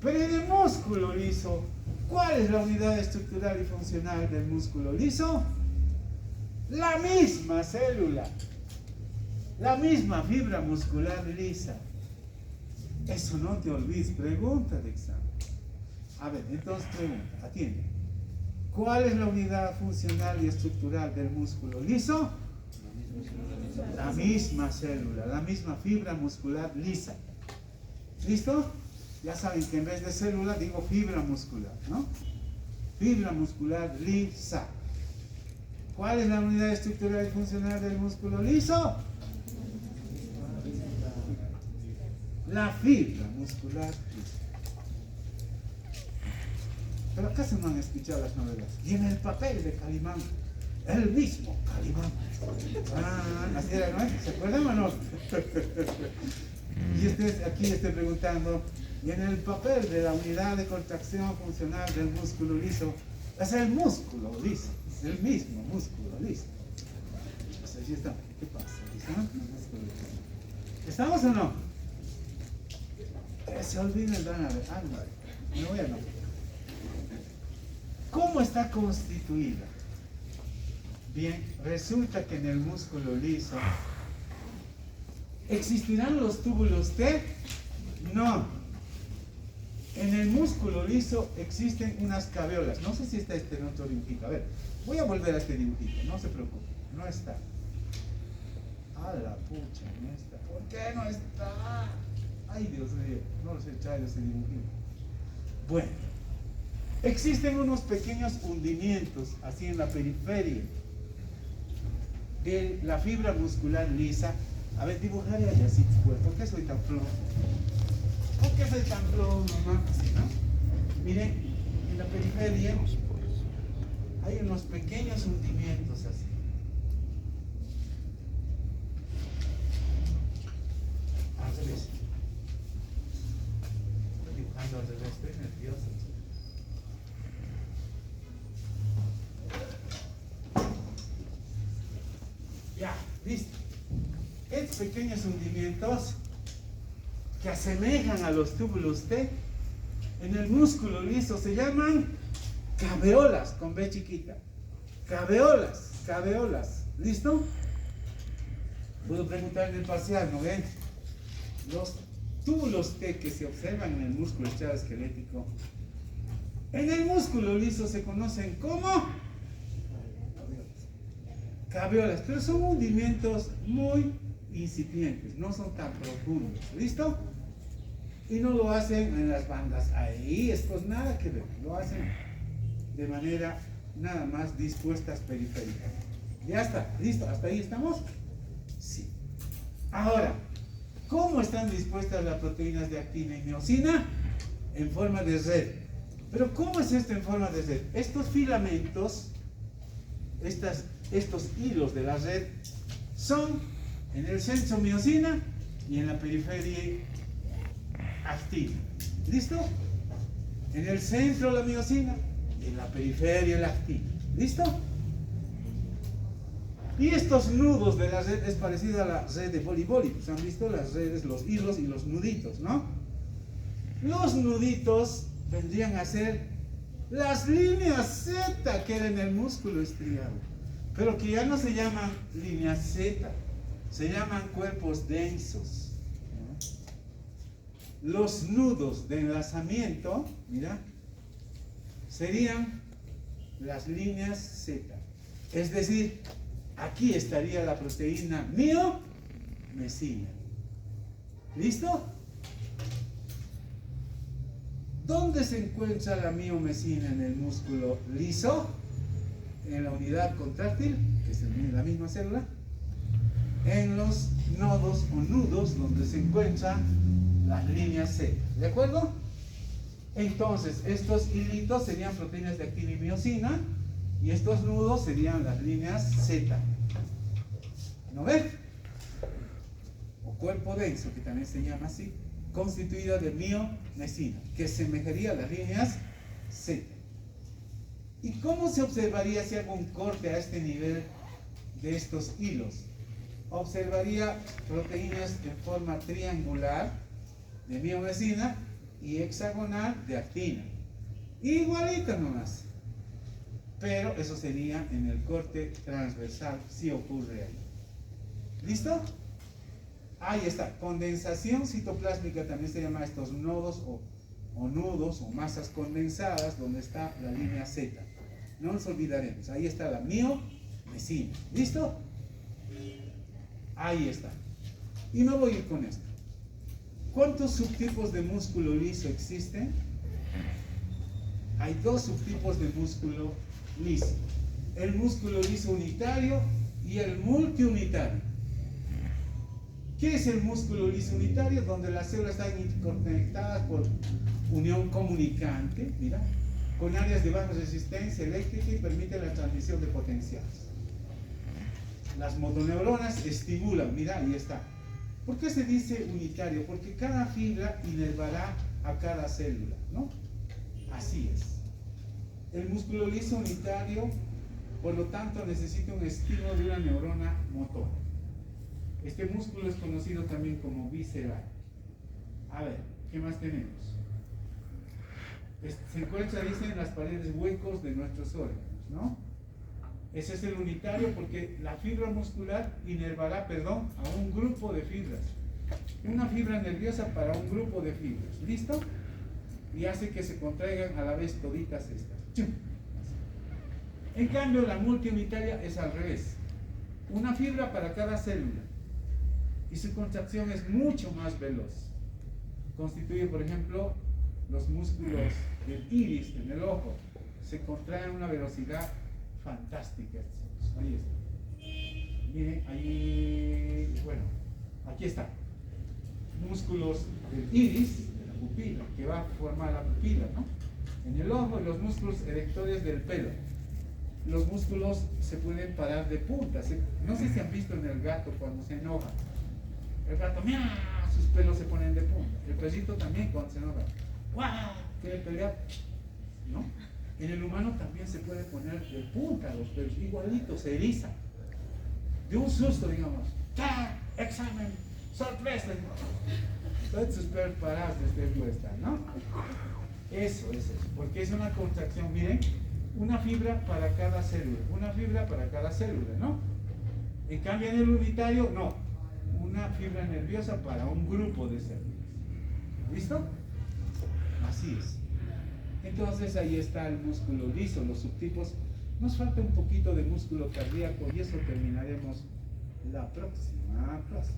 Pero en el músculo liso, ¿cuál es la unidad estructural y funcional del músculo liso? La misma célula. La misma fibra muscular lisa. Eso no te olvides, pregunta de examen. A ver, entonces pregunta, atiende. ¿Cuál es la unidad funcional y estructural del músculo liso? La misma célula, la misma fibra muscular lisa. ¿Listo? Ya saben que en vez de célula digo fibra muscular, ¿no? Fibra muscular lisa. ¿Cuál es la unidad estructural y funcional del músculo liso? La fibra muscular lisa. Pero ¿acaso no han escuchado las novelas? Y en el papel de Calimán, el mismo Calimán. Así era, ¿no? ¿Se acuerdan o no? Y aquí estoy preguntando, y en el papel de la unidad de contracción funcional del músculo liso, es el músculo liso, el mismo músculo liso. Pues allí está. ¿Qué pasa? ¿Estamos o no? Se olviden, van a ver. Me voy a anotar. ¿Cómo está constituida? Bien, resulta que en el músculo liso, ¿existirán los túbulos T? No. En el músculo liso existen unas caveolas. No sé si está en otro dibujito. A ver, voy a volver a este dibujito. No se preocupe, no está. A la pucha, no está. ¿Por qué no está? Ay, Dios mío, no los he echado ese dibujito. Bueno, existen unos pequeños hundimientos así en la periferia de la fibra muscular lisa. A ver, dibujaré allá así, pues. ¿Por qué soy tan flojo? ¿Por qué soy tan flojo, mamá? Así, ¿no? Miren, en la periferia hay unos pequeños hundimientos así. Al revés. Estoy dibujando al revés, estoy nervioso. Ya, listo. Estos pequeños hundimientos que asemejan a los túbulos T en el músculo liso se llaman caveolas, con B chiquita. Caveolas. ¿Listo? Puedo preguntar en el parcial, ¿no ven? Los túbulos T que se observan en el músculo estriado esquelético, en el músculo liso se conocen como caveolas, pero son hundimientos muy incipientes, no son tan profundos. ¿Listo? Y no lo hacen en las bandas ahí, estos nada que ver, lo hacen de manera nada más dispuestas periféricas. Ya está, listo, hasta ahí estamos. Sí. Ahora, ¿cómo están dispuestas las proteínas de actina y miosina? En forma de red. Pero ¿cómo es esto en forma de red? Estos filamentos, estos hilos de la red, son en el centro miosina y en la periferia actina. ¿Listo? En el centro la miosina y en la periferia la actina. ¿Listo? Y estos nudos de la red es parecido a la red de voleibol. Pues han visto las redes, los hilos y los nuditos, ¿no? Los nuditos vendrían a ser las líneas Z que eran en el músculo estriado, pero que ya no se llaman líneas Z, se llaman cuerpos densos. Los nudos de enlazamiento, mira, serían las líneas Z. Es decir, aquí estaría la proteína miomesina. ¿Listo? ¿Dónde se encuentra la miomesina en el músculo liso? En la unidad contráctil, que es la misma célula, en los nodos o nudos donde se encuentran las líneas Z. ¿De acuerdo? Entonces, estos hilitos serían proteínas de actina y miosina, y estos nudos serían las líneas Z. ¿No ven? O cuerpo denso, que también se llama así, constituida de miomesina, que semejaría a las líneas Z. ¿Y cómo se observaría si hago un corte a este nivel de estos hilos? Observaría proteínas en forma triangular de miomesina y hexagonal de actina. Igualito nomás. Pero eso sería en el corte transversal, si ocurre ahí. ¿Listo? Ahí está. Condensación citoplásmica también se llama estos nodos o nudos o masas condensadas donde está la línea Z. No nos olvidaremos. Ahí está la miomesina. ¿Listo? Ahí está. Y me voy a ir con esto. ¿Cuántos subtipos de músculo liso existen? Hay dos subtipos de músculo liso. El músculo liso unitario y el multiunitario. ¿Qué es el músculo liso unitario? Donde las células están interconectadas por unión comunicante, mira, con áreas de baja resistencia eléctrica y permite la transmisión de potenciales. Las motoneuronas estimulan, mira, ahí está. ¿Por qué se dice unitario? Porque cada fibra inervará a cada célula, ¿no? Así es. El músculo liso unitario, por lo tanto, necesita un estímulo de una neurona motora. Este músculo es conocido también como visceral. A ver, ¿qué más tenemos? Se encuentra, dicen, en las paredes huecos de nuestros órganos, ¿no? Ese es el unitario porque la fibra muscular inervará, a un grupo de fibras. Una fibra nerviosa para un grupo de fibras. ¿Listo? Y hace que se contraigan a la vez toditas estas. ¡Chum! En cambio, la multiunitaria es al revés. Una fibra para cada célula. Y su contracción es mucho más veloz. Constituye, por ejemplo, los músculos del iris en el ojo. Se contraen a una velocidad fantástica. Ahí está. Miren, ahí, bueno, aquí está. Músculos del iris, de la pupila, que va a formar la pupila, ¿no? En el ojo, y los músculos erectores del pelo. Los músculos se pueden parar de punta. No sé si han visto en el gato cuando se enoja. El gato, ¡miau!, sus pelos se ponen de punta. El perrito también cuando se enoja. ¡Guau!, quiere pelear, ¿no? En el humano también se puede poner de punta los pelos, igualito, se eriza. De un susto, digamos. ¡Ah! ¡Examen! ¡Sorpresa! Todos sus pelos parados desde el puesta, ¿no? Eso es eso, porque es una contracción, miren, una fibra para cada célula, una fibra para cada célula, ¿no? En cambio en el unitario, no, una fibra nerviosa para un grupo de células. ¿Listo? Así es. Entonces ahí está el músculo liso, los subtipos. Nos falta un poquito de músculo cardíaco y eso terminaremos la próxima clase.